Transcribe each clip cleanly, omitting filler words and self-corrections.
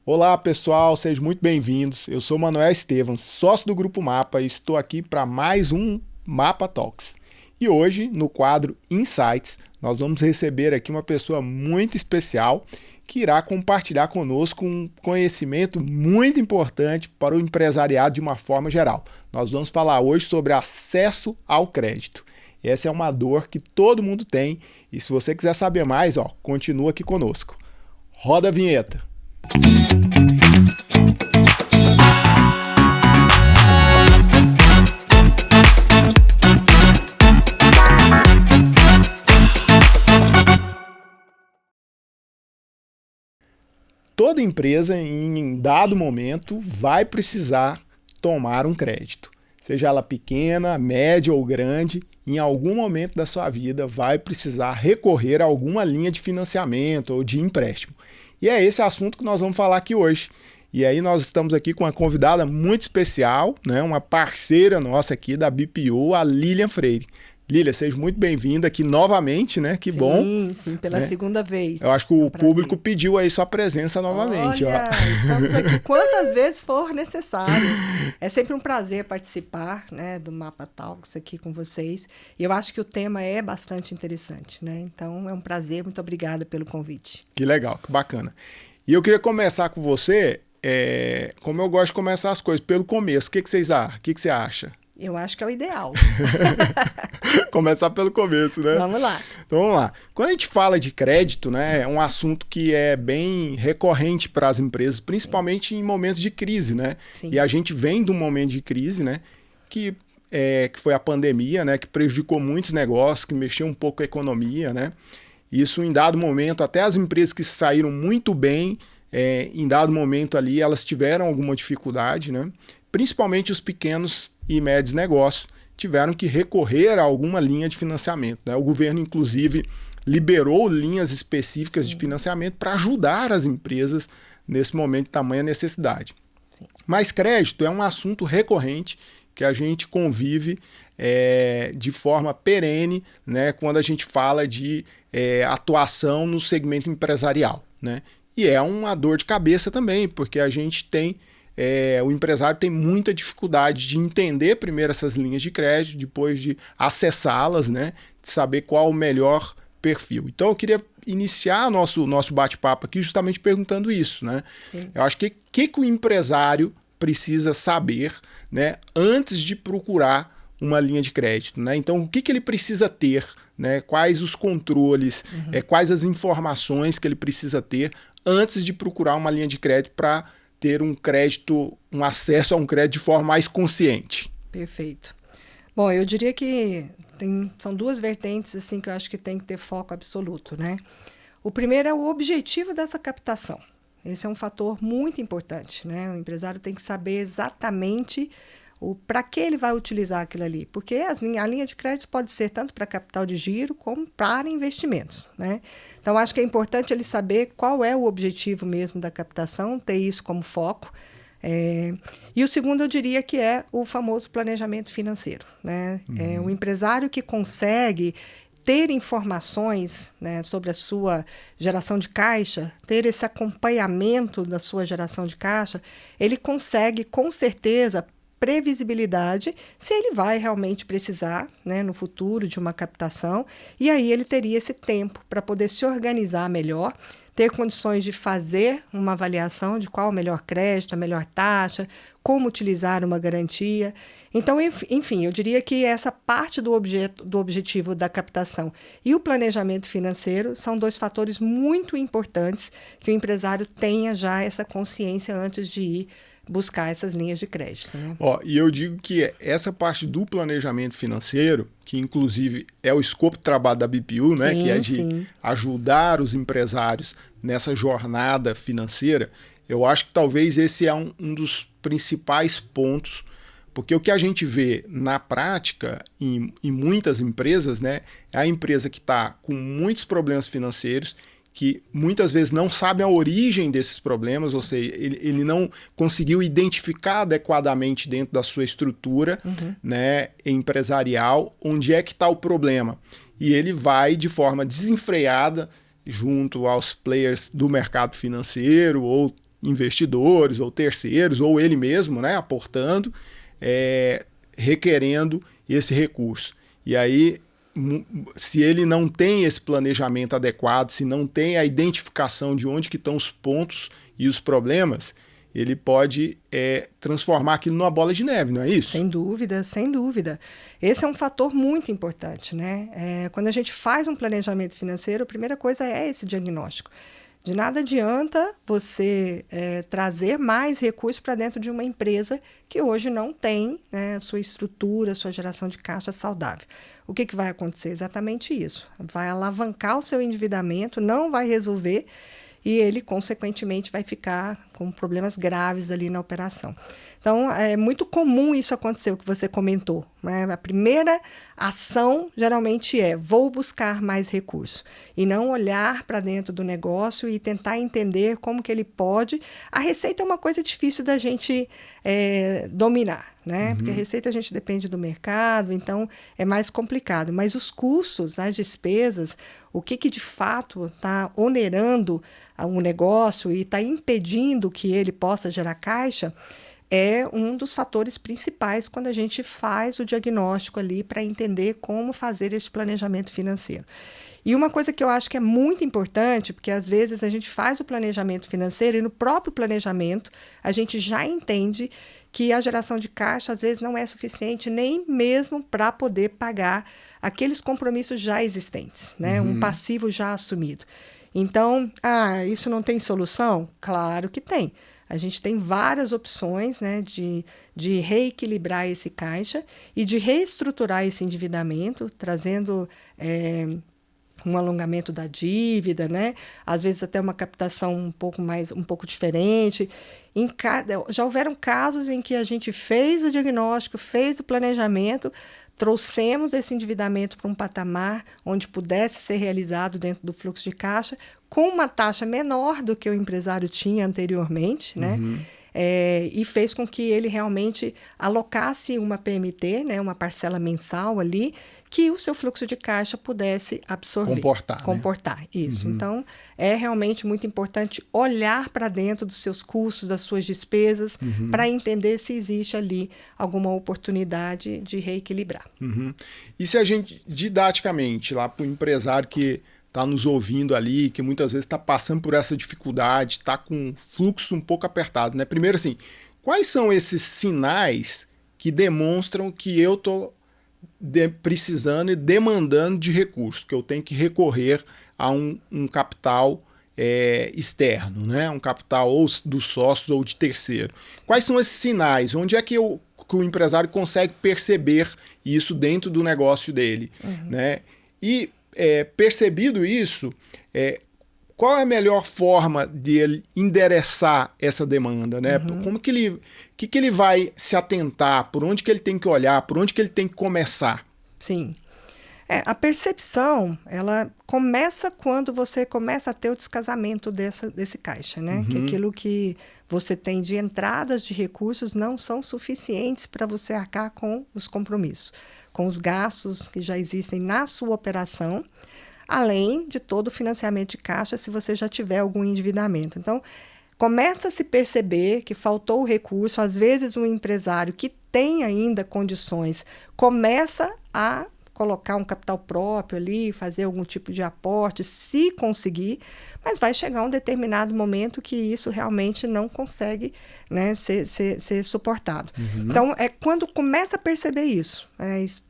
Olá pessoal, sejam muito bem-vindos. Eu sou Manuel Estevam, sócio do Grupo Mapa e estou aqui para mais um Mapa Talks. E hoje, no quadro Insights, nós vamos receber aqui uma pessoa muito especial que irá compartilhar conosco um conhecimento muito importante para o empresariado de uma forma geral. Nós vamos falar hoje sobre acesso ao crédito. Essa é uma dor que todo mundo tem e se você quiser saber mais, continua aqui conosco. Roda a vinheta. Toda empresa, em dado momento, vai precisar tomar um crédito. Seja ela pequena, média ou grande, em algum momento da sua vida vai precisar recorrer a alguma linha de financiamento ou de empréstimo. E é esse assunto que nós vamos falar aqui hoje. E aí nós estamos aqui com uma convidada muito especial, né, uma parceira nossa aqui da BPO, a Lilian Freire. Lília, seja muito bem-vinda aqui novamente, né? Que bom. Sim, pela segunda vez. Eu acho que o público pediu aí sua presença novamente. Olha, estamos aqui quantas vezes for necessário. É sempre um prazer participar, né, do Mapa Talks aqui com vocês. E eu acho que o tema é bastante interessante, né? Então, é um prazer. Muito obrigada pelo convite. Que legal, que bacana. E eu queria começar com você, como eu gosto de começar as coisas, pelo começo. O que você acha? Eu acho que é o ideal. Começar pelo começo, né? Vamos lá. Então vamos lá. Quando a gente fala de crédito, né, é um assunto que é bem recorrente para as empresas, principalmente em momentos de crise, né? Sim. E a gente vem de um momento de crise, né, que foi a pandemia, né, que prejudicou muitos negócios, que mexeu um pouco com a economia, né? Isso em dado momento, até as empresas que saíram muito bem, em dado momento ali, elas tiveram alguma dificuldade, né? Principalmente os pequenos e médios negócios tiveram que recorrer a alguma linha de financiamento, né? O governo, inclusive, liberou linhas específicas de financiamento para ajudar as empresas nesse momento de tamanha necessidade. Sim. Mas crédito é um assunto recorrente que a gente convive de forma perene, né, quando a gente fala de atuação no segmento empresarial, né? E é uma dor de cabeça também, porque a gente tem o empresário tem muita dificuldade de entender primeiro essas linhas de crédito, depois de acessá-las, né, de saber qual o melhor perfil. Então eu queria iniciar nosso bate-papo aqui justamente perguntando isso, né? Sim. Eu acho que o empresário precisa saber, né, antes de procurar uma linha de crédito, né? Então o que ele precisa ter, né? Quais os controles, quais as informações que ele precisa ter antes de procurar uma linha de crédito para ter um crédito, um acesso a um crédito de forma mais consciente. Perfeito. Bom, eu diria que são duas vertentes assim que eu acho que tem que ter foco absoluto, né? O primeiro é o objetivo dessa captação. Esse é um fator muito importante, né? O empresário tem que saber exatamente para que ele vai utilizar aquilo ali, porque a linha de crédito pode ser tanto para capital de giro como para investimentos, né? Então, acho que é importante ele saber qual é o objetivo mesmo da captação, ter isso como foco. E o segundo, eu diria que é o famoso planejamento financeiro, né? É o empresário que consegue ter informações, né, sobre a sua geração de caixa, ter esse acompanhamento da sua geração de caixa, ele consegue, com certeza, previsibilidade se ele vai realmente precisar, né, no futuro de uma captação, e aí ele teria esse tempo para poder se organizar melhor, ter condições de fazer uma avaliação de qual o melhor crédito, a melhor taxa, como utilizar uma garantia. Então, enfim, eu diria que essa parte do objetivo da captação e o planejamento financeiro são dois fatores muito importantes que o empresário tenha já essa consciência antes de ir buscar essas linhas de crédito, né? E eu digo que essa parte do planejamento financeiro, que inclusive é o escopo de trabalho da BPU, né, que é de ajudar os empresários nessa jornada financeira, eu acho que talvez esse é um dos principais pontos, porque o que a gente vê na prática em muitas empresas, né, é a empresa que está com muitos problemas financeiros, que muitas vezes não sabe a origem desses problemas, ou seja, ele não conseguiu identificar adequadamente dentro da sua estrutura, né, empresarial, onde é que está o problema. E ele vai de forma desenfreada junto aos players do mercado financeiro ou investidores ou terceiros, ou ele mesmo, né, aportando, requerendo esse recurso. E aí, se ele não tem esse planejamento adequado, se não tem a identificação de onde que estão os pontos e os problemas, ele pode transformar aquilo numa bola de neve, não é isso? Sem dúvida, sem dúvida. Esse é um fator muito importante, né? Quando a gente faz um planejamento financeiro, a primeira coisa é esse diagnóstico. De nada adianta você trazer mais recursos para dentro de uma empresa que hoje não tem, né, sua estrutura, sua geração de caixa saudável. O que vai acontecer? Exatamente isso. Vai alavancar o seu endividamento, não vai resolver, e ele, consequentemente, vai ficar com problemas graves ali na operação. Então, é muito comum isso acontecer, o que você comentou, né? A primeira ação, geralmente, vou buscar mais recursos. E não olhar para dentro do negócio e tentar entender como que ele pode. A receita é uma coisa difícil da gente dominar, né? Porque a receita a gente depende do mercado, então é mais complicado. Mas os custos, as despesas, o que de fato está onerando um negócio e está impedindo que ele possa gerar caixa, é um dos fatores principais quando a gente faz o diagnóstico ali para entender como fazer esse planejamento financeiro. E uma coisa que eu acho que é muito importante, porque às vezes a gente faz o planejamento financeiro e no próprio planejamento a gente já entende que a geração de caixa às vezes não é suficiente nem mesmo para poder pagar aqueles compromissos já existentes, né? Um passivo já assumido. Então, isso não tem solução? Claro que tem. A gente tem várias opções, né, de reequilibrar esse caixa e de reestruturar esse endividamento, trazendo um alongamento da dívida, né? Às vezes até uma captação um pouco diferente. Já houveram casos em que a gente fez o diagnóstico, fez o planejamento, trouxemos esse endividamento para um patamar onde pudesse ser realizado dentro do fluxo de caixa com uma taxa menor do que o empresário tinha anteriormente, né? E fez com que ele realmente alocasse uma PMT, né, uma parcela mensal ali, que o seu fluxo de caixa pudesse absorver. Comportar, né? Isso. Então, é realmente muito importante olhar para dentro dos seus custos, das suas despesas, para entender se existe ali alguma oportunidade de reequilibrar. E se a gente, didaticamente, lá para o empresário que está nos ouvindo ali, que muitas vezes está passando por essa dificuldade, está com um fluxo um pouco apertado, né? Primeiro, assim, quais são esses sinais que demonstram que eu estou precisando e demandando de recursos, que eu tenho que recorrer a um capital externo, né? Um capital ou dos sócios ou de terceiro. Quais são esses sinais? Onde é que o empresário consegue perceber isso dentro do negócio dele, né? E percebido isso, qual é a melhor forma de ele endereçar essa demanda, né? Como que ele vai se atentar, por onde que ele tem que olhar, por onde que ele tem que começar? Sim. A percepção, ela começa quando você começa a ter o descasamento desse caixa, né? Que aquilo que você tem de entradas de recursos não são suficientes para você arcar com os compromissos, com os gastos que já existem na sua operação, além de todo o financiamento de caixa, se você já tiver algum endividamento. Então, começa a se perceber que faltou o recurso. Às vezes, um empresário que tem ainda condições começa a colocar um capital próprio ali, fazer algum tipo de aporte, se conseguir, mas vai chegar um determinado momento que isso realmente não consegue, né, ser suportado. Então, é quando começa a perceber isso.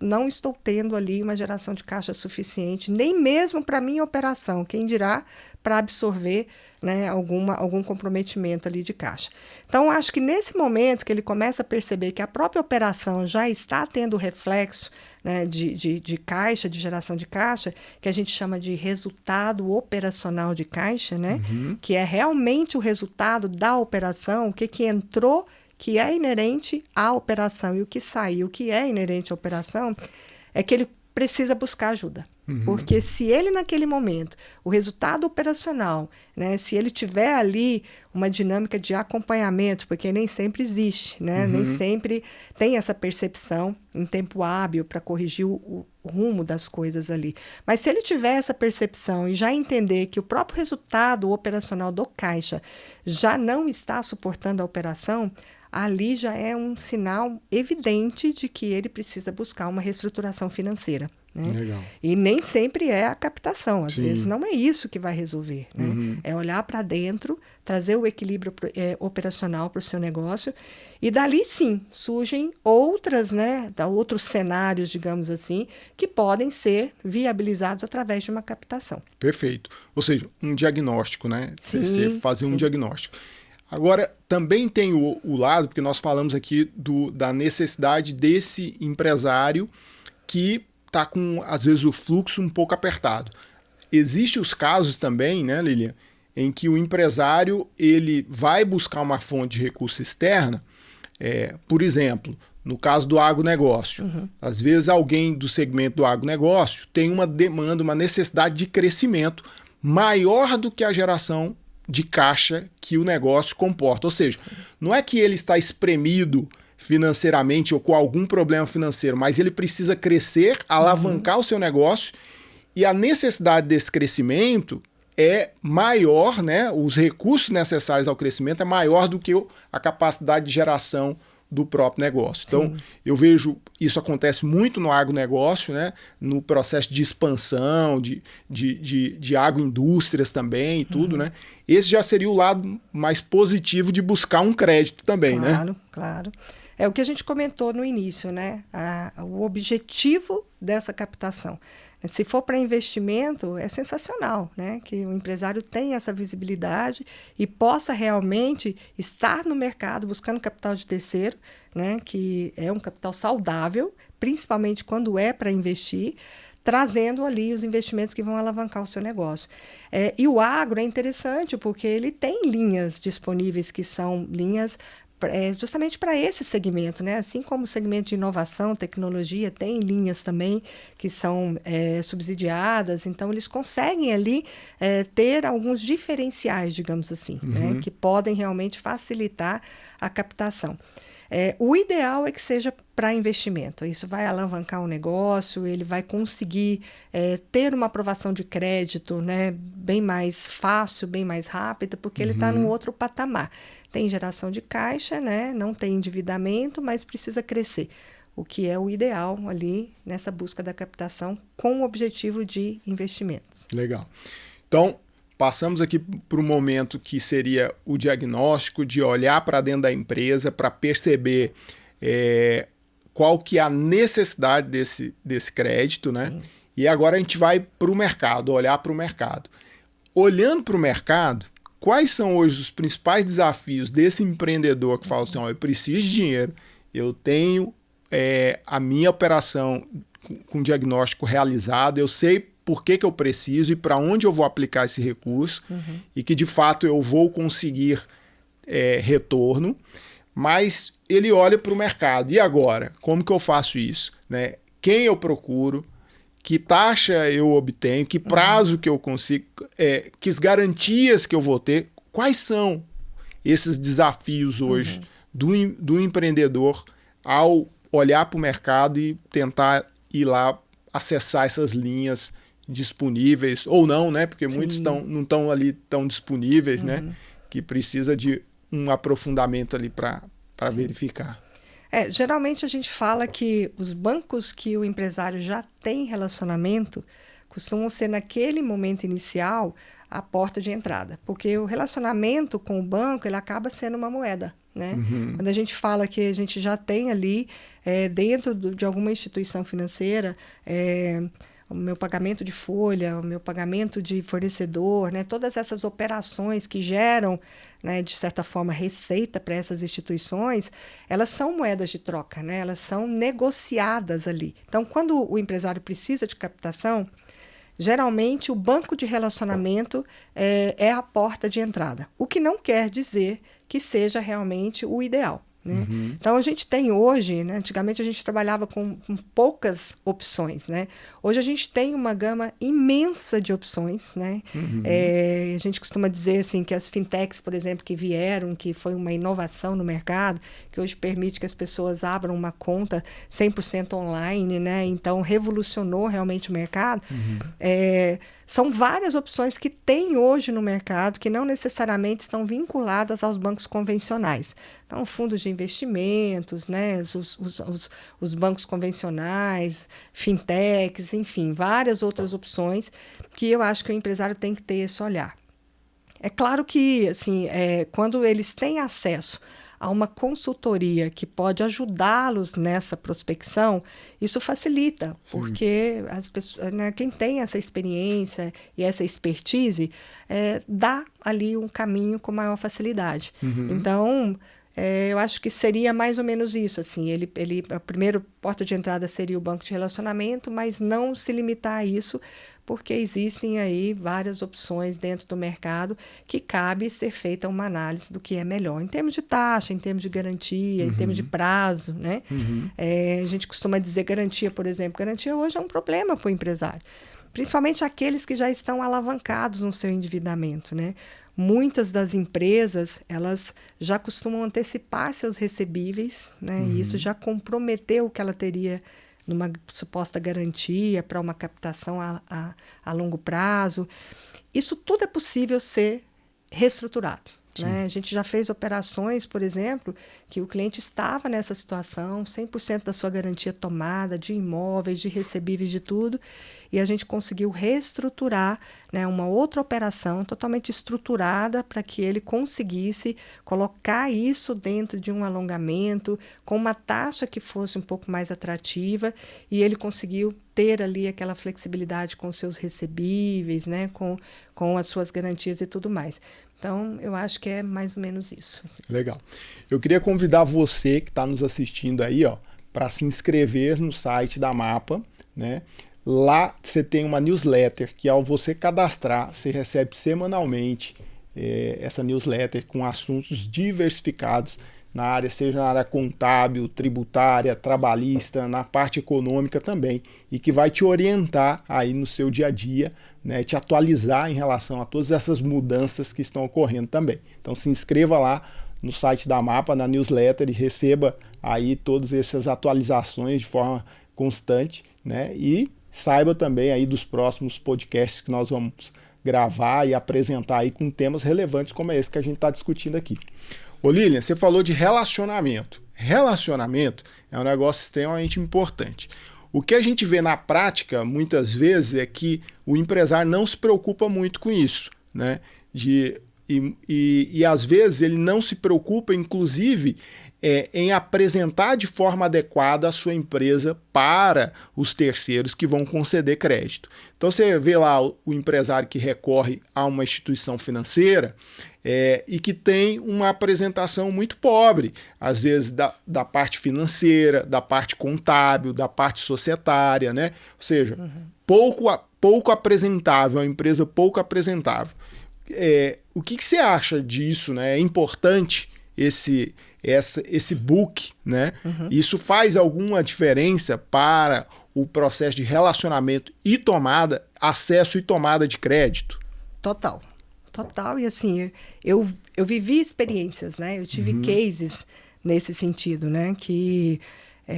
Não estou tendo ali uma geração de caixa suficiente, nem mesmo para a minha operação, quem dirá para absorver, né, algum comprometimento ali de caixa. Então, acho que nesse momento que ele começa a perceber que a própria operação já está tendo reflexo, né, de caixa, de geração de caixa, que a gente chama de resultado operacional de caixa, né, que é realmente o resultado da operação, o que entrou, que é inerente à operação, e o que saiu, que é inerente à operação, é que ele precisa buscar ajuda. Porque se ele, naquele momento, o resultado operacional, né, se ele tiver ali uma dinâmica de acompanhamento, porque nem sempre existe, né, nem sempre tem essa percepção em tempo hábil para corrigir o rumo das coisas ali. Mas se ele tiver essa percepção e já entender que o próprio resultado operacional do caixa já não está suportando a operação, ali já é um sinal evidente de que ele precisa buscar uma reestruturação financeira. Né? Legal. E nem sempre é a captação, às vezes não é isso que vai resolver. Né? É olhar para dentro, trazer o equilíbrio operacional para o seu negócio, e dali sim surgem outros cenários, digamos assim, que podem ser viabilizados através de uma captação. Perfeito. Ou seja, um diagnóstico, né? Sim, Você fazer um diagnóstico. Agora, também tem o lado, porque nós falamos aqui da necessidade desse empresário que está com, às vezes, o fluxo um pouco apertado. Existem os casos também, né, Lilian, em que o empresário ele vai buscar uma fonte de recurso externa, por exemplo, no caso do agronegócio. Às vezes alguém do segmento do agronegócio tem uma demanda, uma necessidade de crescimento maior do que a geração de caixa que o negócio comporta. Ou seja, não é que ele está espremido financeiramente ou com algum problema financeiro, mas ele precisa crescer, alavancar o seu negócio, e a necessidade desse crescimento é maior, né? Os recursos necessários ao crescimento é maior do que a capacidade de geração do próprio negócio. Então, eu vejo isso acontece muito no agronegócio, né? No processo de expansão, de agroindústrias também e tudo, né? Esse já seria o lado mais positivo de buscar um crédito também, né? Claro, claro. É o que a gente comentou no início, né? O objetivo dessa captação. Se for para investimento, é sensacional, né? Que o empresário tenha essa visibilidade e possa realmente estar no mercado buscando capital de terceiro, né? Que é um capital saudável, principalmente quando é para investir, trazendo ali os investimentos que vão alavancar o seu negócio. E o agro é interessante porque ele tem linhas disponíveis que são linhas justamente para esse segmento, né? Assim como o segmento de inovação, tecnologia, tem linhas também que são subsidiadas, então eles conseguem ali ter alguns diferenciais, digamos assim, né? Que podem realmente facilitar a captação. O ideal é que seja para investimento. Isso vai alavancar o negócio, ele vai conseguir ter uma aprovação de crédito, né, bem mais fácil, bem mais rápida, porque ele está num outro patamar. Tem geração de caixa, né, não tem endividamento, mas precisa crescer. O que é o ideal ali nessa busca da captação com o objetivo de investimentos. Legal. Então, passamos aqui para o momento que seria o diagnóstico, de olhar para dentro da empresa para perceber qual que é a necessidade desse crédito, né? Sim. E agora a gente vai para o mercado, olhar para o mercado. Olhando para o mercado, quais são hoje os principais desafios desse empreendedor que fala assim, eu preciso de dinheiro, eu tenho a minha operação com diagnóstico realizado, eu sei por que eu preciso e para onde eu vou aplicar esse recurso, e que de fato eu vou conseguir retorno, mas ele olha para o mercado. E agora? Como que eu faço isso? Né? Quem eu procuro? Que taxa eu obtenho? Que prazo que eu consigo? Que garantias que eu vou ter? Quais são esses desafios hoje do empreendedor ao olhar para o mercado e tentar ir lá acessar essas linhas disponíveis, ou não, né? Porque muitos não estão ali tão disponíveis, né? Que precisa de um aprofundamento ali para verificar. Geralmente a gente fala que os bancos que o empresário já tem relacionamento costumam ser, naquele momento inicial, a porta de entrada. Porque o relacionamento com o banco, ele acaba sendo uma moeda, né? Quando a gente fala que a gente já tem ali, dentro de alguma instituição financeira, o meu pagamento de folha, o meu pagamento de fornecedor, né? Todas essas operações que geram, né, de certa forma, receita para essas instituições, elas são moedas de troca, né? Elas são negociadas ali. Então, quando o empresário precisa de captação, geralmente o banco de relacionamento é a porta de entrada, o que não quer dizer que seja realmente o ideal. Né? Então, a gente tem hoje, né, antigamente a gente trabalhava com poucas opções. Né? Hoje a gente tem uma gama imensa de opções. Né? A gente costuma dizer assim, que as fintechs, por exemplo, que vieram, que foi uma inovação no mercado, que hoje permite que as pessoas abram uma conta 100% online, né? Então revolucionou realmente o mercado. São várias opções que tem hoje no mercado que não necessariamente estão vinculadas aos bancos convencionais. Então, fundos de investimentos, né? Os bancos convencionais, fintechs, enfim, várias outras opções que eu acho que o empresário tem que ter esse olhar. É claro que, assim, quando eles têm acesso a uma consultoria que pode ajudá-los nessa prospecção, isso facilita, porque as pessoas, né, quem tem essa experiência e essa expertise dá ali um caminho com maior facilidade. Então, eu acho que seria mais ou menos isso. Assim, a primeira porta de entrada seria o banco de relacionamento, mas não se limitar a isso, porque existem aí várias opções dentro do mercado que cabe ser feita uma análise do que é melhor, em termos de taxa, em termos de garantia, em termos de prazo. Né? A gente costuma dizer garantia, por exemplo. Garantia hoje é um problema para o empresário, principalmente aqueles que já estão alavancados no seu endividamento. Né? Muitas das empresas, elas já costumam antecipar seus recebíveis, né? E isso já comprometeu o que ela teria numa suposta garantia para uma captação a longo prazo. Isso tudo é possível ser reestruturado. Né? A gente já fez operações, por exemplo, que o cliente estava nessa situação, 100% da sua garantia tomada, de imóveis, de recebíveis, de tudo, e a gente conseguiu reestruturar, né, uma outra operação totalmente estruturada para que ele conseguisse colocar isso dentro de um alongamento, com uma taxa que fosse um pouco mais atrativa, e ele conseguiu ter ali aquela flexibilidade com seus recebíveis, né, com as suas garantias e tudo mais. Então, eu acho que é mais ou menos isso. Legal. Eu queria convidar você que está nos assistindo aí, para se inscrever no site da Mapa, né? Lá você tem uma newsletter que, ao você cadastrar, você recebe semanalmente essa newsletter com assuntos diversificados na área, seja na área contábil, tributária, trabalhista, na parte econômica também, e que vai te orientar aí no seu dia a dia, né, te atualizar em relação a todas essas mudanças que estão ocorrendo também. Então se inscreva lá no site da Mapa, na newsletter, e receba aí todas essas atualizações de forma constante, né, e saiba também aí dos próximos podcasts que nós vamos gravar e apresentar aí com temas relevantes como esse que a gente está discutindo aqui. Ô Lilian, você falou de relacionamento. Relacionamento é um negócio extremamente importante. O que a gente vê na prática, muitas vezes, é que o empresário não se preocupa muito com isso, né? E às vezes ele não se preocupa, inclusive, em apresentar de forma adequada a sua empresa para os terceiros que vão conceder crédito. Então você vê lá o empresário que recorre a uma instituição financeira e que tem uma apresentação muito pobre, às vezes da parte financeira, da parte contábil, da parte societária, né? Ou seja, pouco apresentável, uma empresa pouco apresentável. O que você acha disso, né? É importante esse book, né? Isso faz alguma diferença para o processo de relacionamento e acesso e tomada de crédito? Total. E assim, eu vivi experiências, né? Eu tive cases nesse sentido, né? Que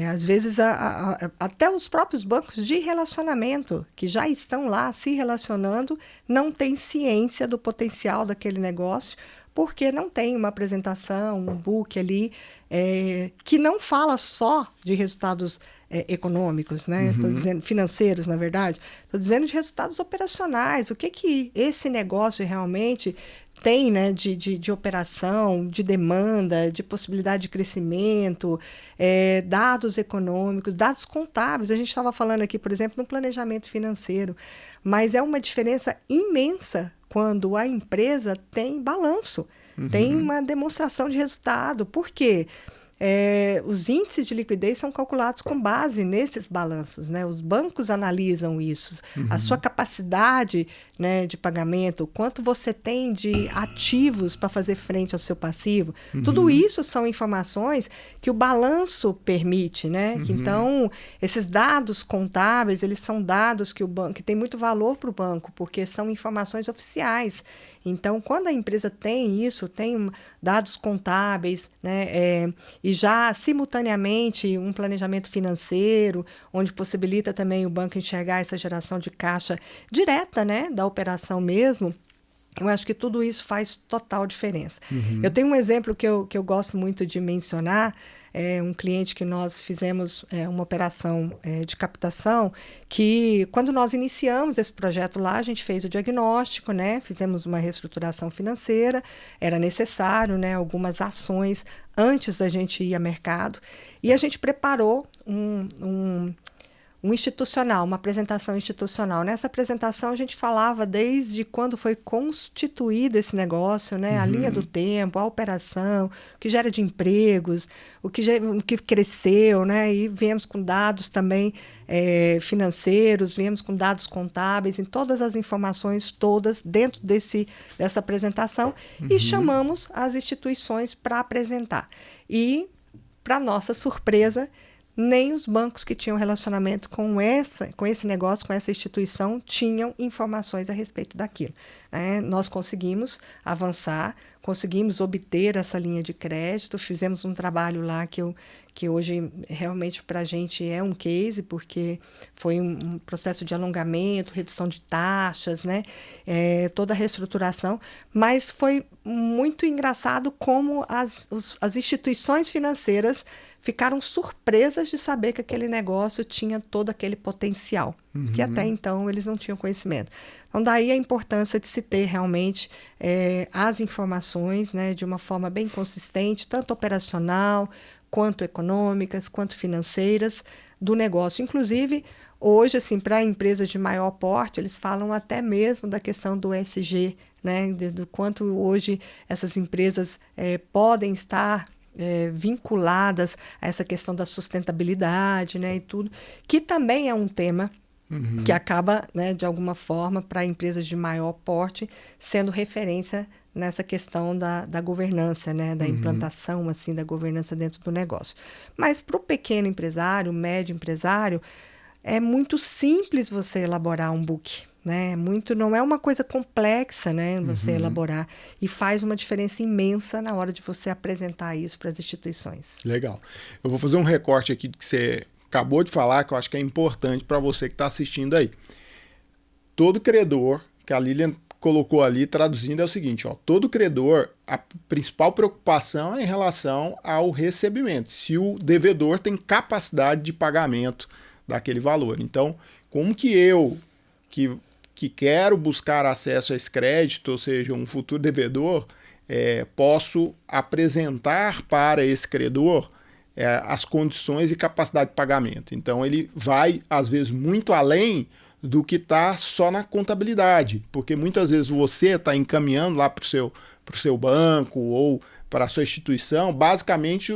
às vezes até os próprios bancos de relacionamento que já estão lá se relacionando não têm ciência do potencial daquele negócio, porque não tem uma apresentação, um book ali que não fala só de resultados econômicos, né? Estou dizendo financeiros, na verdade. Estou dizendo de resultados operacionais. O que esse negócio realmente tem, né, de operação, de demanda, de possibilidade de crescimento, dados econômicos, dados contábeis. A gente estava falando aqui, por exemplo, no planejamento financeiro, mas é uma diferença imensa quando a empresa tem balanço, tem uma demonstração de resultado. Por quê? os índices de liquidez são calculados com base nesses balanços, né? Os bancos analisam isso, a sua capacidade, né, de pagamento, quanto você tem de ativos para fazer frente ao seu passivo. Tudo isso são informações que o balanço permite, né? Então, esses dados contábeis, eles são dados que têm muito valor para o banco, porque são informações oficiais. Então, quando a empresa tem isso, tem dados contábeis, né, e já simultaneamente um planejamento financeiro, onde possibilita também o banco enxergar essa geração de caixa direta, né, da operação mesmo, eu acho que tudo isso faz total diferença. Eu tenho um exemplo que eu gosto muito de mencionar, um cliente que nós fizemos uma operação de captação, que quando nós iniciamos esse projeto lá, a gente fez o diagnóstico, né? Fizemos uma reestruturação financeira, era necessário, né, algumas ações antes da gente ir ao mercado, e a gente preparou um institucional, uma apresentação institucional. Nessa apresentação, a gente falava desde quando foi constituído esse negócio, né? A linha do tempo, a operação, o que gera de empregos, o que cresceu, né? E viemos com dados também financeiros, viemos com dados contábeis, em todas as informações todas dentro dessa apresentação, e chamamos as instituições para apresentar. E, para nossa surpresa, nem os bancos que tinham relacionamento com esse negócio, com essa instituição, tinham informações a respeito daquilo. Nós conseguimos avançar, conseguimos obter essa linha de crédito, fizemos um trabalho lá que hoje realmente para a gente é um case, porque foi um processo de alongamento, redução de taxas, né? Toda a reestruturação, mas foi muito engraçado como as instituições financeiras ficaram surpresas de saber que aquele negócio tinha todo aquele potencial, que até então eles não tinham conhecimento. Então, daí a importância de se ter realmente as informações, né, de uma forma bem consistente, tanto operacional, quanto econômicas, quanto financeiras do negócio. Inclusive, hoje, assim, para empresas de maior porte, eles falam até mesmo da questão do ESG, né, do quanto hoje essas empresas podem estar vinculadas a essa questão da sustentabilidade, né, e tudo, que também é um tema que acaba, né, de alguma forma, para empresas de maior porte, sendo referência nessa questão da governança, né, da implantação assim, da governança dentro do negócio. Mas para o pequeno empresário, médio empresário, é muito simples você elaborar um book. Né? Não é uma coisa complexa, né, você elaborar, e faz uma diferença imensa na hora de você apresentar isso para as instituições. Legal. Eu vou fazer um recorte aqui que você acabou de falar, que eu acho que é importante para você que está assistindo aí. Todo credor, que a Lilian colocou ali, traduzindo, é o seguinte, todo credor, a principal preocupação é em relação ao recebimento, se o devedor tem capacidade de pagamento daquele valor. Então, como que eu, que quero buscar acesso a esse crédito, ou seja, um futuro devedor, posso apresentar para esse credor as condições e capacidade de pagamento. Então, ele vai, às vezes, muito além do que está só na contabilidade, porque muitas vezes você está encaminhando lá para o seu banco ou para a sua instituição, basicamente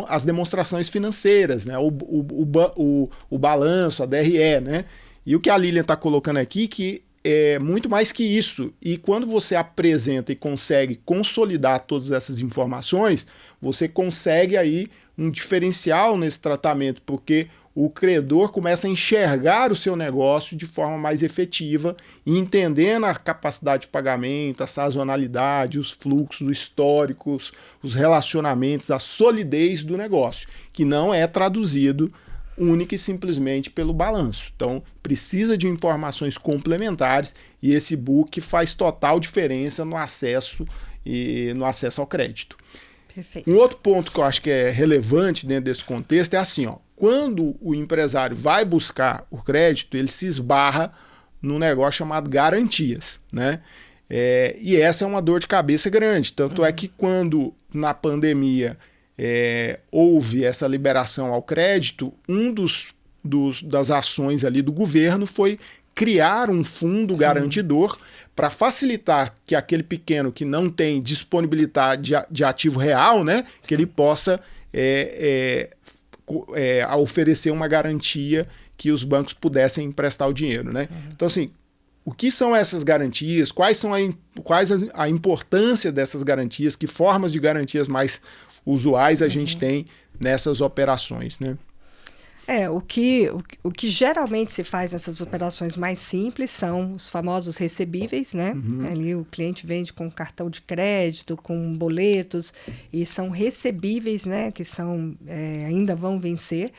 as demonstrações financeiras, né? o balanço, a DRE, né? E o que a Lilian está colocando aqui, que é muito mais que isso. E quando você apresenta e consegue consolidar todas essas informações, você consegue aí um diferencial nesse tratamento, porque o credor começa a enxergar o seu negócio de forma mais efetiva e entendendo a capacidade de pagamento, a sazonalidade, os fluxos históricos, os relacionamentos, a solidez do negócio, que não é traduzido única e simplesmente pelo balanço. Então, precisa de informações complementares e esse book faz total diferença no acesso ao crédito. Perfeito. Um outro ponto que eu acho que é relevante dentro desse contexto é assim, quando o empresário vai buscar o crédito, ele se esbarra num negócio chamado garantias, né? E essa é uma dor de cabeça grande. Tanto é que quando na pandemia houve essa liberação ao crédito, das ações ali do governo foi criar um fundo garantidor para facilitar que aquele pequeno que não tem disponibilidade de ativo real, né, que ele possa a oferecer uma garantia que os bancos pudessem emprestar o dinheiro, né? Então, assim, o que são essas garantias? Quais a importância dessas garantias? Que formas de garantias mais usuais a gente tem nessas operações, né? O que geralmente se faz nessas operações mais simples são os famosos recebíveis, né? Ali o cliente vende com cartão de crédito, com boletos, e são recebíveis, né? Que são, ainda vão vencer.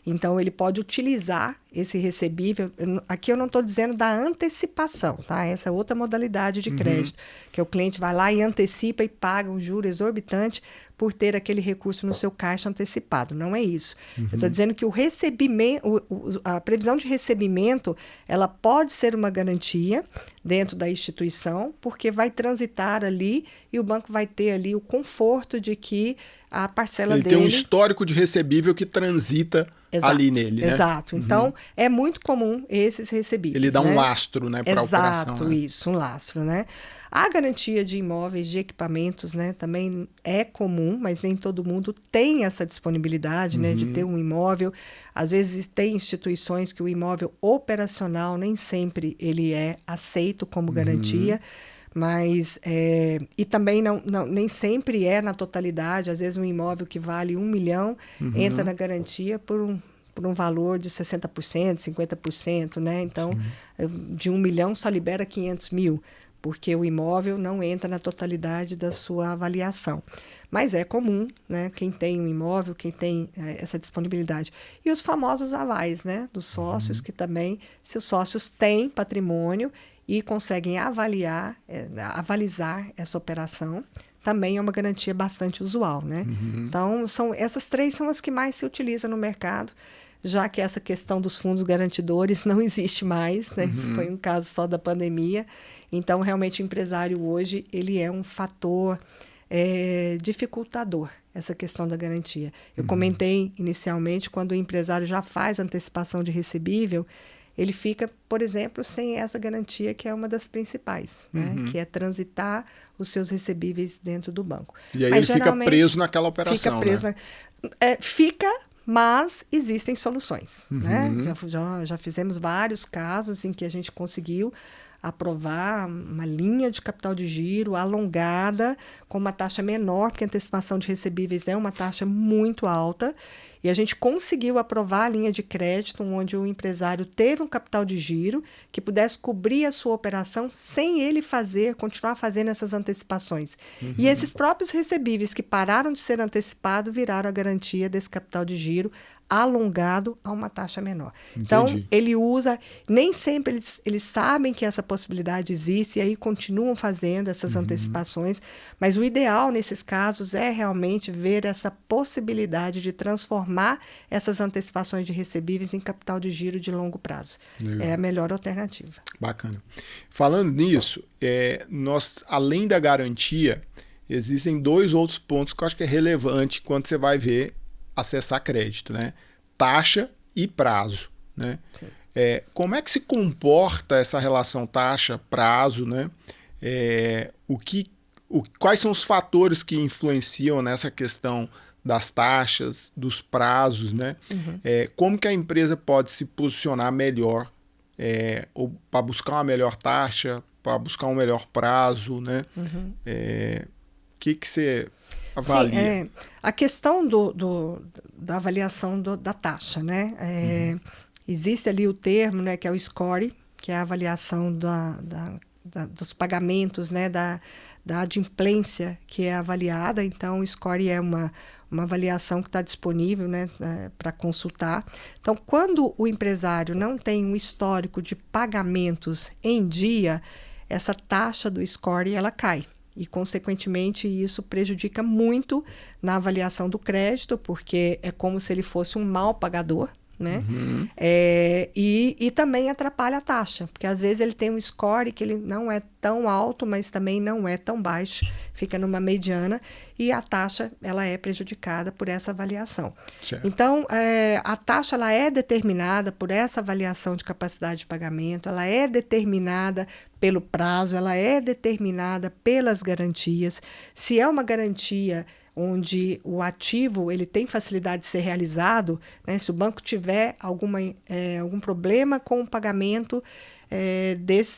Então, ele pode utilizar esse recebível. Aqui eu não estou dizendo da antecipação, tá? Essa é outra modalidade de crédito, que o cliente vai lá e antecipa e paga um juro exorbitante por ter aquele recurso no seu caixa antecipado. Não é isso. Eu estou dizendo que o recebimento, a previsão de recebimento, ela pode ser uma garantia dentro da instituição, porque vai transitar ali e o banco vai ter ali o conforto de que a parcela dele... Ele tem um histórico de recebível que transita ali nele, né? Exato. Então, é muito comum esses recebíveis. Ele dá um lastro, né, para a operação. Exato, isso, um lastro, né? A garantia de imóveis, de equipamentos, né, também é comum, mas nem todo mundo tem essa disponibilidade, né, de ter um imóvel. Às vezes tem instituições que o imóvel operacional nem sempre ele é aceito como garantia. Mas, e também nem sempre é na totalidade. Às vezes um imóvel que vale 1 milhão entra na garantia por um valor de 60%, 50%, né? Então, de 1 milhão só libera 500 mil, porque o imóvel não entra na totalidade da sua avaliação. Mas é comum, né? Quem tem um imóvel, quem tem essa disponibilidade. E os famosos avais, né? Dos sócios, que também, se os sócios têm patrimônio e conseguem avalizar essa operação, também é uma garantia bastante usual, né? Então, essas três são as que mais se utilizam no mercado, já que essa questão dos fundos garantidores não existe mais, né? Isso foi um caso só da pandemia. Então, realmente, o empresário hoje, ele é um fator dificultador, essa questão da garantia. Eu comentei inicialmente, quando o empresário já faz antecipação de recebível, ele fica, por exemplo, sem essa garantia, que é uma das principais, né? Que é transitar os seus recebíveis dentro do banco. E aí ele fica preso naquela operação, fica preso, né? Mas existem soluções, né? Já fizemos vários casos em que a gente conseguiu aprovar uma linha de capital de giro alongada, com uma taxa menor, porque a antecipação de recebíveis é uma taxa muito alta, e a gente conseguiu aprovar a linha de crédito, onde o empresário teve um capital de giro que pudesse cobrir a sua operação sem ele continuar fazendo essas antecipações. E esses próprios recebíveis que pararam de ser antecipados viraram a garantia desse capital de giro alongado a uma taxa menor. Entendi. Então, ele usa, nem sempre eles sabem que essa possibilidade existe e aí continuam fazendo essas antecipações, mas o ideal nesses casos é realmente ver essa possibilidade de transformar essas antecipações de recebíveis em capital de giro de longo prazo. Legal. É a melhor alternativa. Bacana. Falando nisso, além da garantia, existem 2 outros pontos que eu acho que é relevante quando você vai ver acessar crédito, né? Taxa e prazo, né? Como é que se comporta essa relação taxa-prazo, né? Quais são os fatores que influenciam nessa questão das taxas, dos prazos, né? Como que a empresa pode se posicionar melhor ou para buscar uma melhor taxa, para buscar um melhor prazo, né? Que você avalia? Sim, a questão da avaliação da taxa, né? Existe ali o termo, né, que é o score, que é a avaliação dos pagamentos, né, da adimplência que é avaliada. Então, o score é uma avaliação que está disponível, né, para consultar. Então, quando o empresário não tem um histórico de pagamentos em dia, essa taxa do score ela cai. E, consequentemente, isso prejudica muito na avaliação do crédito, porque é como se ele fosse um mau pagador, né? E também atrapalha a taxa, porque às vezes ele tem um score que ele não é tão alto, mas também não é tão baixo, fica numa mediana, e a taxa ela é prejudicada por essa avaliação. Certo. Então, a taxa ela é determinada por essa avaliação de capacidade de pagamento, ela é determinada pelo prazo, ela é determinada pelas garantias. Se é uma garantia onde o ativo ele tem facilidade de ser realizado, né? Se o banco tiver algum problema com o pagamento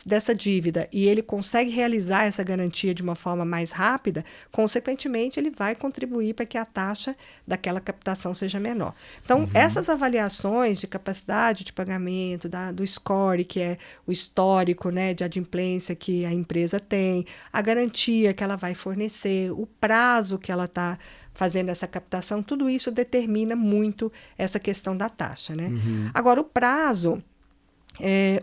dessa dívida e ele consegue realizar essa garantia de uma forma mais rápida, consequentemente ele vai contribuir para que a taxa daquela captação seja menor. Então, essas avaliações de capacidade de pagamento, do score, que é o histórico, né, de adimplência que a empresa tem, a garantia que ela vai fornecer, o prazo que ela está fazendo essa captação, tudo isso determina muito essa questão da taxa, né? Agora, o prazo...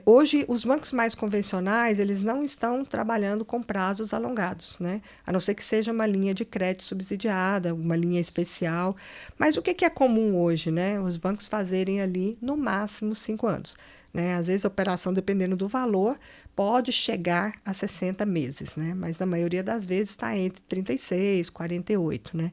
hoje, os bancos mais convencionais, eles não estão trabalhando com prazos alongados, né? A não ser que seja uma linha de crédito subsidiada, uma linha especial. Mas o que é comum hoje, né? Os bancos fazerem ali, no máximo, 5 anos. Né? Às vezes, a operação, dependendo do valor, pode chegar a 60 meses, né? Mas, na maioria das vezes, está entre 36 e 48, né?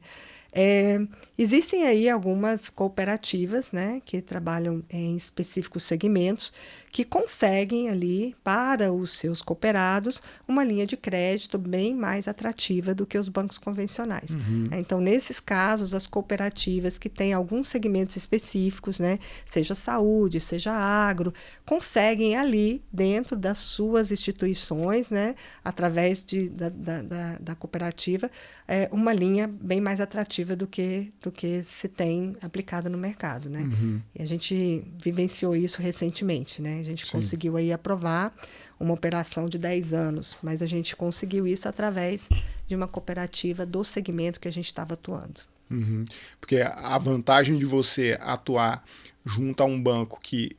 Existem aí algumas cooperativas, né, que trabalham em específicos segmentos, que conseguem ali, para os seus cooperados, uma linha de crédito bem mais atrativa do que os bancos convencionais. Então, nesses casos, as cooperativas que têm alguns segmentos específicos, né, seja saúde, seja agro, conseguem ali, dentro das suas instituições, né, através da cooperativa, uma linha bem mais atrativa do que se tem aplicado no mercado, né? E a gente vivenciou isso recentemente, né? A gente conseguiu aí aprovar uma operação de 10 anos, mas a gente conseguiu isso através de uma cooperativa do segmento que a gente estava atuando. Porque a vantagem de você atuar junto a um banco que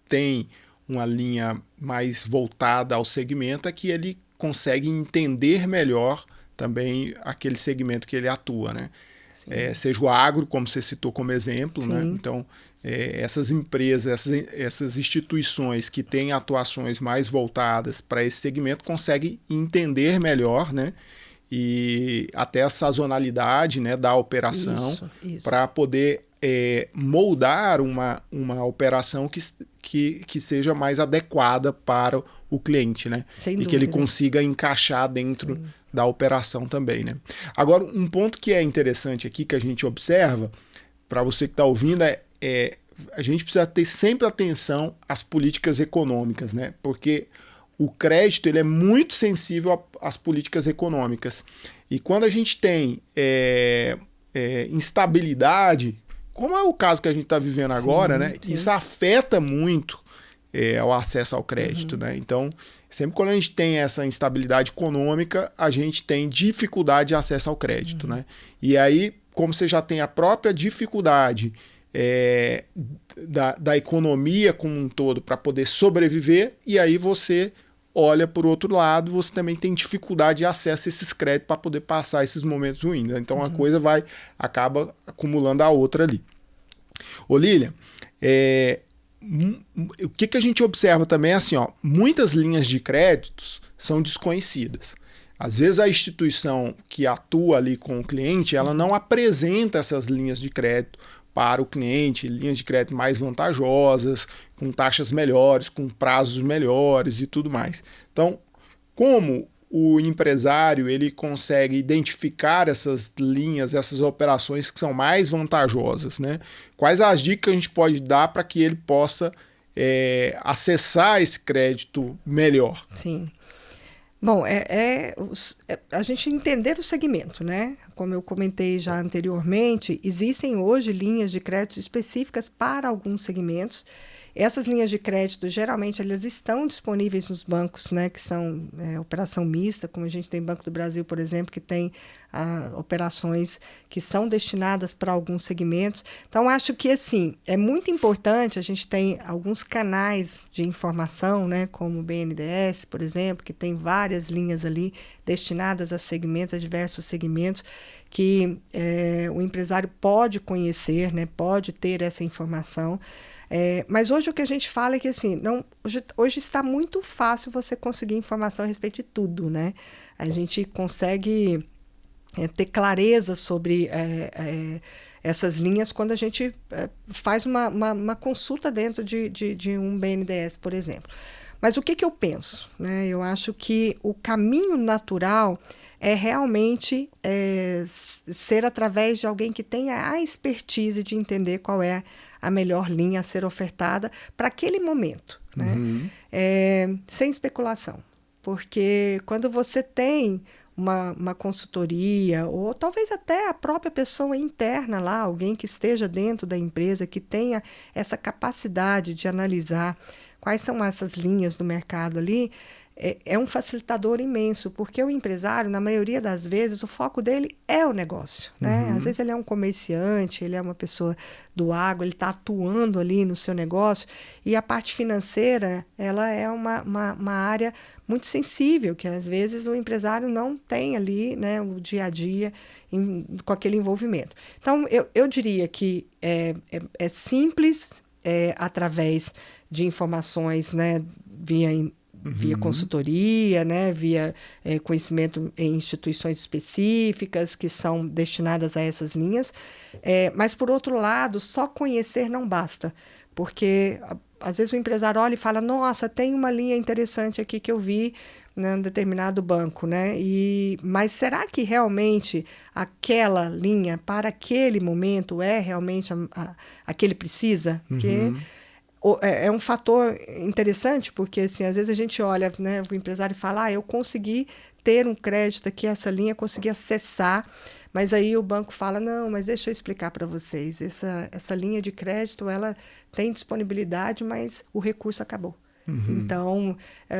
tem uma linha mais voltada ao segmento é que ele consegue entender melhor também aquele segmento que ele atua, né? Seja o agro, como você citou como exemplo, né? Então, essas empresas, essas instituições que têm atuações mais voltadas para esse segmento conseguem entender melhor, né? E até a sazonalidade, né, da operação para poder moldar uma operação que seja mais adequada para o cliente, né? E que ele consiga encaixar dentro da operação também, né? Agora, um ponto que é interessante aqui, que a gente observa, para você que está ouvindo, a gente precisa ter sempre atenção às políticas econômicas, né? Porque o crédito ele é muito sensível às políticas econômicas. E quando a gente tem instabilidade, como é o caso que a gente está vivendo agora, né? Isso afeta muito o acesso ao crédito, né? Então, sempre quando a gente tem essa instabilidade econômica, a gente tem dificuldade de acesso ao crédito, né? E aí, como você já tem a própria dificuldade da economia como um todo para poder sobreviver, e aí você olha por outro lado, você também tem dificuldade de acesso a esses créditos para poder passar esses momentos ruins, né? Então, a coisa acaba acumulando a outra ali. Ô Lília, o que a gente observa também é assim, muitas linhas de créditos são desconhecidas. Às vezes a instituição que atua ali com o cliente, ela não apresenta essas linhas de crédito para o cliente, linhas de crédito mais vantajosas, com taxas melhores, com prazos melhores e tudo mais. Então, como o empresário ele consegue identificar essas linhas, essas operações que são mais vantajosas, né? Quais as dicas que a gente pode dar para que ele possa acessar esse crédito melhor? Sim. Bom, a gente entender o segmento, né? Como eu comentei já anteriormente, existem hoje linhas de crédito específicas para alguns segmentos. Essas linhas de crédito, geralmente, elas estão disponíveis nos bancos, né, que são operação mista, como a gente tem Banco do Brasil, por exemplo, que tem operações que são destinadas para alguns segmentos. Então, acho que, assim, é muito importante, a gente tem alguns canais de informação, né, como o BNDES, por exemplo, que tem várias linhas ali destinadas a segmentos, a diversos segmentos, que o empresário pode conhecer, né, pode ter essa informação. Mas hoje o que a gente fala é que assim, hoje está muito fácil você conseguir informação a respeito de tudo, né? A gente consegue ter clareza sobre essas linhas quando a gente faz uma consulta dentro de um BNDES, por exemplo. Mas o que eu penso? Né? Eu acho que o caminho natural é realmente ser através de alguém que tenha a expertise de entender qual é a melhor linha a ser ofertada para aquele momento, né? Sem especulação. Porque quando você tem uma consultoria, ou talvez até a própria pessoa interna lá, alguém que esteja dentro da empresa, que tenha essa capacidade de analisar quais são essas linhas do mercado ali, é um facilitador imenso, porque o empresário, na maioria das vezes, o foco dele é o negócio, né? Às vezes ele é um comerciante, ele é uma pessoa do agro, ele está atuando ali no seu negócio, e a parte financeira, ela é uma área muito sensível, que às vezes o empresário não tem ali, né, o dia a dia com aquele envolvimento. Então, eu diria que é simples, através de informações, né, via consultoria, né, via conhecimento em instituições específicas que são destinadas a essas linhas. Mas, por outro lado, só conhecer não basta, porque às vezes o empresário olha e fala, nossa, tem uma linha interessante aqui que eu vi em um determinado banco, né? Mas será que realmente aquela linha, para aquele momento, é realmente a que ele precisa? Porque é um fator interessante, porque assim, às vezes a gente olha, né, o empresário fala, eu consegui ter um crédito aqui, essa linha, consegui acessar, mas aí o banco fala, não, mas deixa eu explicar para vocês, essa linha de crédito, ela tem disponibilidade, mas o recurso acabou. Então,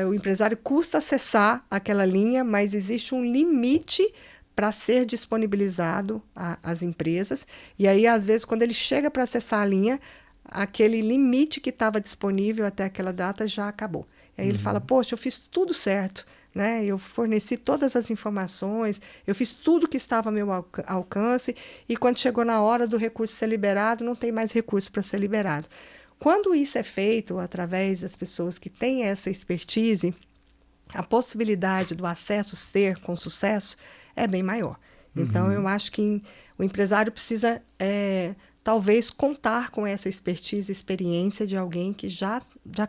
o empresário custa acessar aquela linha, mas existe um limite para ser disponibilizado às empresas, e aí, às vezes, quando ele chega para acessar a linha, aquele limite que estava disponível até aquela data já acabou. E aí ele fala, poxa, eu fiz tudo certo, né? Eu forneci todas as informações, eu fiz tudo que estava ao meu alcance, e quando chegou na hora do recurso ser liberado, não tem mais recurso para ser liberado. Quando isso é feito através das pessoas que têm essa expertise, a possibilidade do acesso ser com sucesso é bem maior. Então, eu acho que o empresário precisa talvez contar com essa expertise, experiência de alguém que já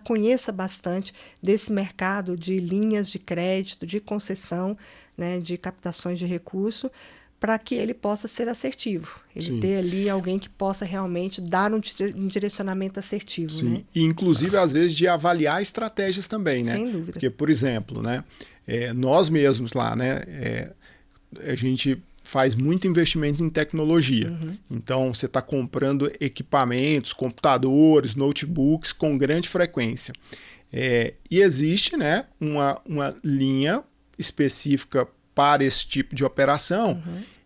conheça bastante desse mercado de linhas de crédito, de concessão, né, de captações de recurso, para que ele possa ser assertivo. Ele ter ali alguém que possa realmente dar um direcionamento assertivo. Sim. Né? E, inclusive, às vezes, de avaliar estratégias também, né? Sem dúvida. Porque, por exemplo, né, nós mesmos lá, né, a gente faz muito investimento em tecnologia. Então, você está comprando equipamentos, computadores, notebooks com grande frequência. E existe, né, uma linha específica para esse tipo de operação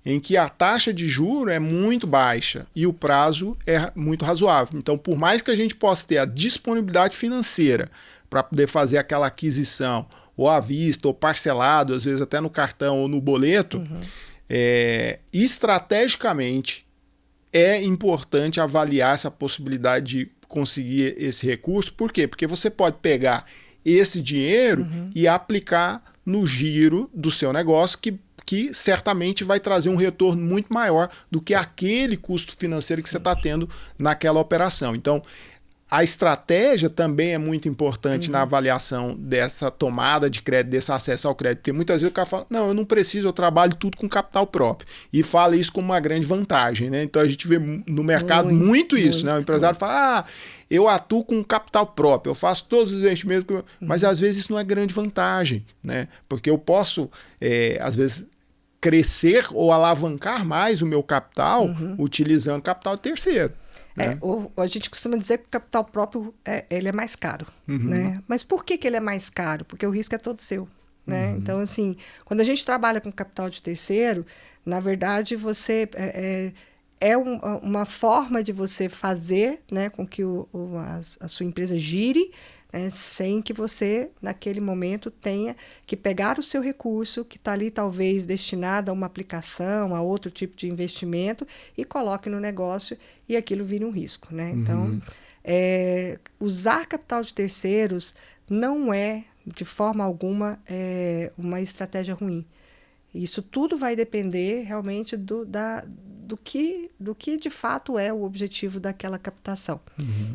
em que a taxa de juros é muito baixa e o prazo é muito razoável. Então, por mais que a gente possa ter a disponibilidade financeira para poder fazer aquela aquisição, ou à vista, ou parcelado, às vezes até no cartão ou no boleto, estrategicamente é importante avaliar essa possibilidade de conseguir esse recurso. Por quê? Porque você pode pegar esse dinheiro e aplicar no giro do seu negócio, que certamente vai trazer um retorno muito maior do que aquele custo financeiro que você está tendo naquela operação. Então, a estratégia também é muito importante na avaliação dessa tomada de crédito, desse acesso ao crédito, porque muitas vezes o cara fala, não, eu não preciso, eu trabalho tudo com capital próprio, e fala isso como uma grande vantagem, né? Então a gente vê no mercado muito isso, né? O empresário fala, eu atuo com capital próprio, eu faço todos os investimentos, mas às vezes isso não é grande vantagem, né? Porque eu posso, às vezes, crescer ou alavancar mais o meu capital utilizando capital terceiro. A gente costuma dizer que o capital próprio ele é mais caro, né? Mas por que ele é mais caro? Porque o risco é todo seu, né? Então, assim, quando a gente trabalha com capital de terceiro, na verdade, você uma forma de você fazer, né, com que a sua empresa gire, sem que você, naquele momento, tenha que pegar o seu recurso, que está ali talvez destinado a uma aplicação, a outro tipo de investimento, e coloque no negócio e aquilo vira um risco. Né? Então, usar capital de terceiros não é, de forma alguma, uma estratégia ruim. Isso tudo vai depender realmente do que de fato é o objetivo daquela captação.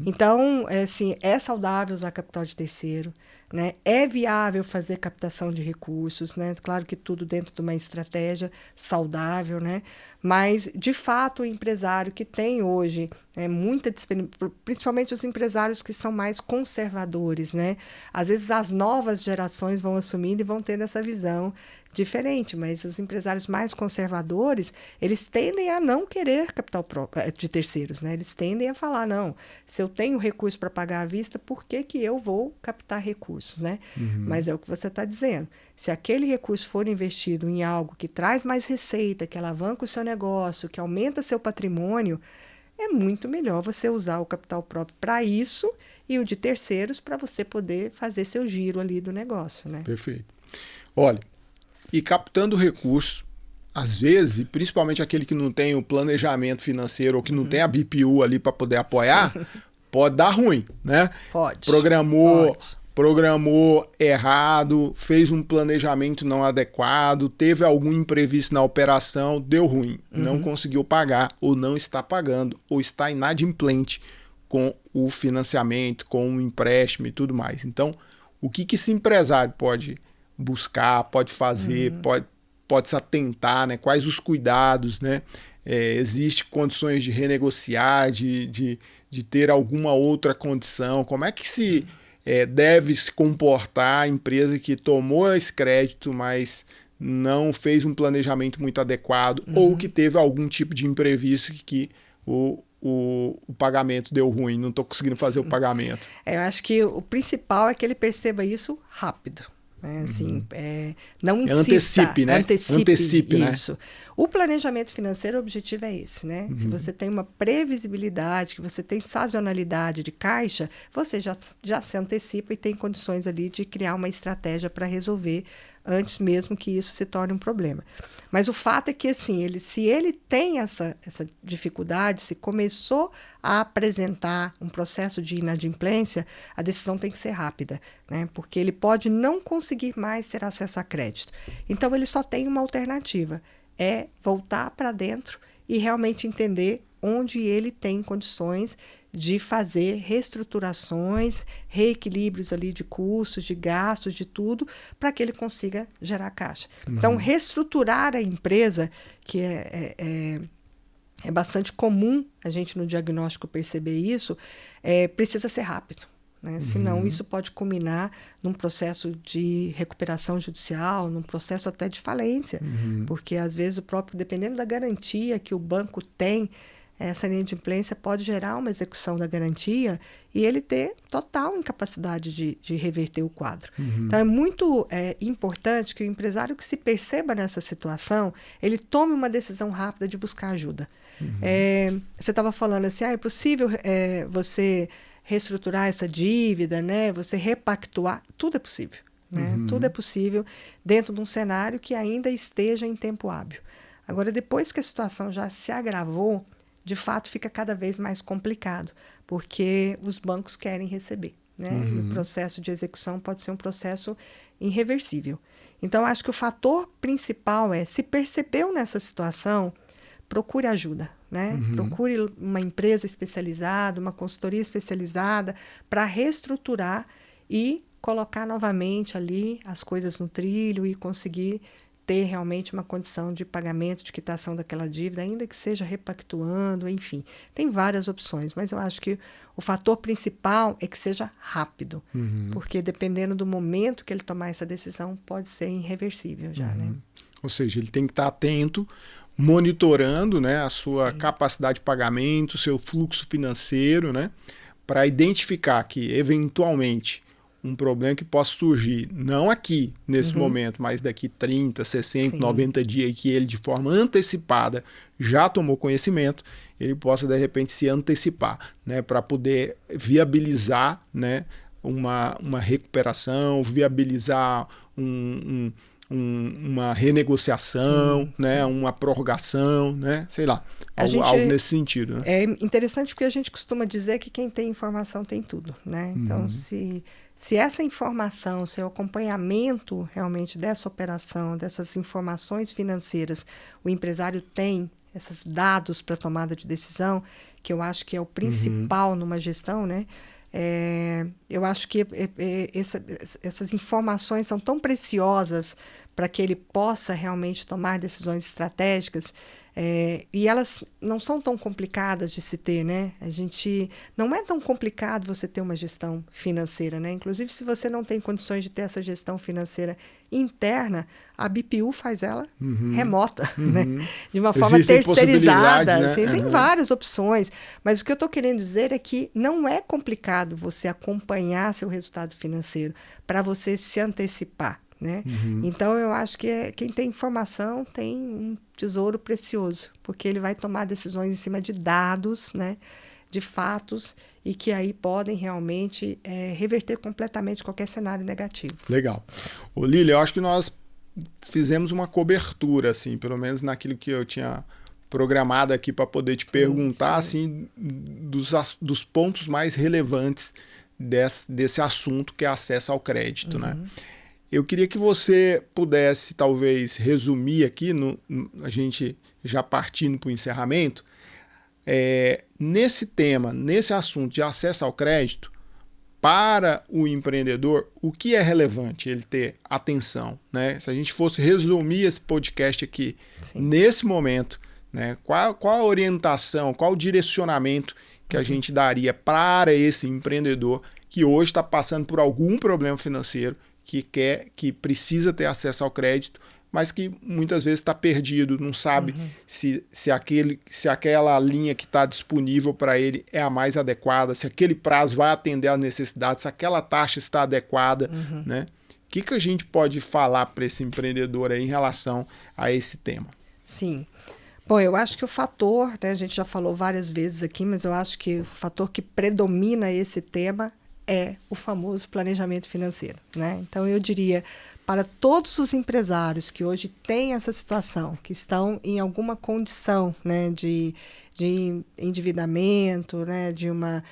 Então, assim, é saudável usar capital de terceiro, né? É viável fazer captação de recursos, né? Claro que tudo dentro de uma estratégia saudável, né? Mas, de fato, o empresário que tem hoje muita disponibilidade, principalmente os empresários que são mais conservadores, né? Às vezes as novas gerações vão assumindo e vão tendo essa visão diferente, mas os empresários mais conservadores, eles tendem a não querer capital próprio de terceiros, né? Eles tendem a falar, não, se eu tenho recurso para pagar à vista, por que eu vou captar recursos, né? Mas é o que você está dizendo. Se aquele recurso for investido em algo que traz mais receita, que alavanca o seu negócio, que aumenta seu patrimônio, é muito melhor você usar o capital próprio para isso e o de terceiros para você poder fazer seu giro ali do negócio, né? Perfeito. Olha, e captando recursos, às vezes, e principalmente aquele que não tem o planejamento financeiro ou que não tem a BPU ali para poder apoiar, pode dar ruim, né? Pode. Programou errado, fez um planejamento não adequado, teve algum imprevisto na operação, deu ruim, não conseguiu pagar, ou não está pagando, ou está inadimplente com o financiamento, com o empréstimo e tudo mais. Então, o que esse empresário pode buscar, pode fazer, pode se atentar, né? Quais os cuidados, né? Existem condições de renegociar, de ter alguma outra condição, como é que se deve se comportar a empresa que tomou esse crédito, mas não fez um planejamento muito adequado, ou que teve algum tipo de imprevisto que o pagamento deu ruim, não estou conseguindo fazer o pagamento. Eu acho que o principal é que ele perceba isso rápido. Assim, não insista. Antecipe, isso. Né? O planejamento financeiro, o objetivo é esse, né? Se você tem uma previsibilidade, que você tem sazonalidade de caixa, você já se antecipa e tem condições ali de criar uma estratégia para resolver antes mesmo que isso se torne um problema. Mas o fato é que, assim, se ele tem essa dificuldade, se começou a apresentar um processo de inadimplência, a decisão tem que ser rápida, né? Porque ele pode não conseguir mais ter acesso a crédito. Então, ele só tem uma alternativa, é voltar para dentro e realmente entender onde ele tem condições de fazer reestruturações, reequilíbrios ali de custos, de gastos, de tudo, para que ele consiga gerar caixa. Então, reestruturar a empresa, que é bastante comum a gente no diagnóstico perceber isso, precisa ser rápido. Né? Senão, isso pode culminar num processo de recuperação judicial, num processo até de falência, porque, às vezes, dependendo da garantia que o banco tem, essa inadimplência pode gerar uma execução da garantia e ele ter total incapacidade de reverter o quadro. Então, é muito importante que o empresário que se perceba nessa situação, ele tome uma decisão rápida de buscar ajuda. Você estava falando assim, é possível você reestruturar essa dívida, né? Você repactuar, tudo é possível. Né? Tudo é possível dentro de um cenário que ainda esteja em tempo hábil. Agora, depois que a situação já se agravou, de fato fica cada vez mais complicado, porque os bancos querem receber, né? E o processo de execução pode ser um processo irreversível. Então, acho que o fator principal se percebeu nessa situação, procure ajuda, né? Procure uma empresa especializada, uma consultoria especializada para reestruturar e colocar novamente ali as coisas no trilho e conseguir ter realmente uma condição de pagamento, de quitação daquela dívida, ainda que seja repactuando, enfim. Tem várias opções, mas eu acho que o fator principal é que seja rápido, porque dependendo do momento que ele tomar essa decisão, pode ser irreversível já, né? Ou seja, ele tem que estar atento, monitorando, né, a sua capacidade de pagamento, o seu fluxo financeiro, né, para identificar que, eventualmente, um problema que possa surgir, não aqui, nesse momento, mas daqui 30, 60, 90 dias, que ele, de forma antecipada, já tomou conhecimento, ele possa, de repente, se antecipar, né, para poder viabilizar, né, uma recuperação, viabilizar uma renegociação, né, uma prorrogação, né, sei lá, algo nesse sentido. Né? É interessante porque a gente costuma dizer que quem tem informação tem tudo, né? Então, se Se essa informação, seu acompanhamento realmente dessa operação, dessas informações financeiras, o empresário tem esses dados para tomada de decisão, que eu acho que é o principal numa gestão, né? Eu acho que essas informações são tão preciosas para que ele possa realmente tomar decisões estratégicas, e elas não são tão complicadas de se ter, né? Não é tão complicado você ter uma gestão financeira, né? Inclusive, se você não tem condições de ter essa gestão financeira interna, a BPU faz ela remota, né? De uma forma terceirizada. Né? Assim, tem várias opções, mas o que eu estou querendo dizer é que não é complicado você acompanhar seu resultado financeiro para você se antecipar. Né? Então, eu acho que quem tem informação tem um tesouro precioso, porque ele vai tomar decisões em cima de dados, né? De fatos, e que aí podem realmente reverter completamente qualquer cenário negativo. Legal. Ô, Lília, eu acho que nós fizemos uma cobertura, assim, pelo menos naquilo que eu tinha programado aqui para poder te perguntar, assim, dos pontos mais relevantes desse assunto que é acesso ao crédito, né? Eu queria que você pudesse, talvez, resumir aqui, a gente já partindo para o encerramento, nesse tema, nesse assunto de acesso ao crédito, para o empreendedor, o que é relevante ele ter atenção, né? Se a gente fosse resumir esse podcast aqui, nesse momento, né? Qual a orientação, qual o direcionamento que a gente daria para esse empreendedor que hoje está passando por algum problema financeiro, que precisa ter acesso ao crédito, mas que muitas vezes está perdido, não sabe se aquela linha que está disponível para ele é a mais adequada, se aquele prazo vai atender às necessidades, se aquela taxa está adequada, né? O que a gente pode falar para esse empreendedor aí em relação a esse tema? Sim. Bom, eu acho que o fator, né, a gente já falou várias vezes aqui, mas eu acho que o fator que predomina esse tema é o famoso planejamento financeiro, né? Então, eu diria, para todos os empresários que hoje têm essa situação, que estão em alguma condição, né, de endividamento, né, de uma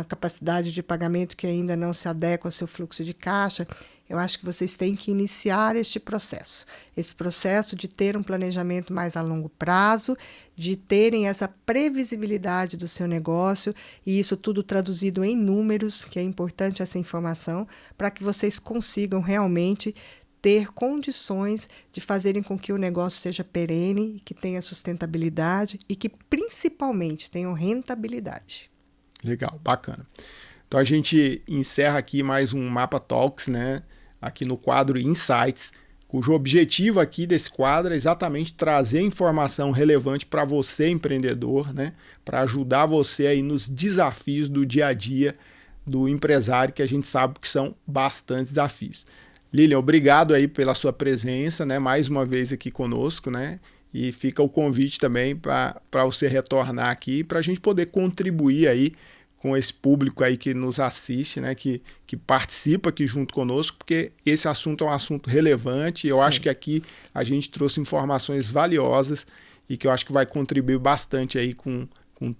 capacidade de pagamento que ainda não se adequa ao seu fluxo de caixa, eu acho que vocês têm que iniciar esse processo de ter um planejamento mais a longo prazo, de terem essa previsibilidade do seu negócio, e isso tudo traduzido em números, que é importante essa informação, para que vocês consigam realmente ter condições de fazerem com que o negócio seja perene, que tenha sustentabilidade e que, principalmente, tenham rentabilidade. Legal, bacana. Então, a gente encerra aqui mais um Mapa Talks, né? Aqui no quadro Insights, cujo objetivo aqui desse quadro é exatamente trazer informação relevante para você, empreendedor, né? Para ajudar você aí nos desafios do dia a dia do empresário, que a gente sabe que são bastantes desafios. Lilian, obrigado aí pela sua presença, né? Mais uma vez aqui conosco, né? E fica o convite também para você retornar aqui, para a gente poder contribuir aí com esse público aí que nos assiste, né? Que participa aqui junto conosco, porque esse assunto é um assunto relevante. Eu acho que aqui a gente trouxe informações valiosas e que eu acho que vai contribuir bastante aí com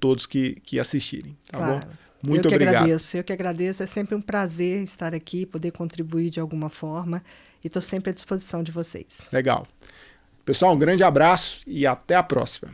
todos que assistirem, tá bom? Muito obrigado. Eu que agradeço. É sempre um prazer estar aqui, poder contribuir de alguma forma. E estou sempre à disposição de vocês. Legal. Pessoal, um grande abraço e até a próxima.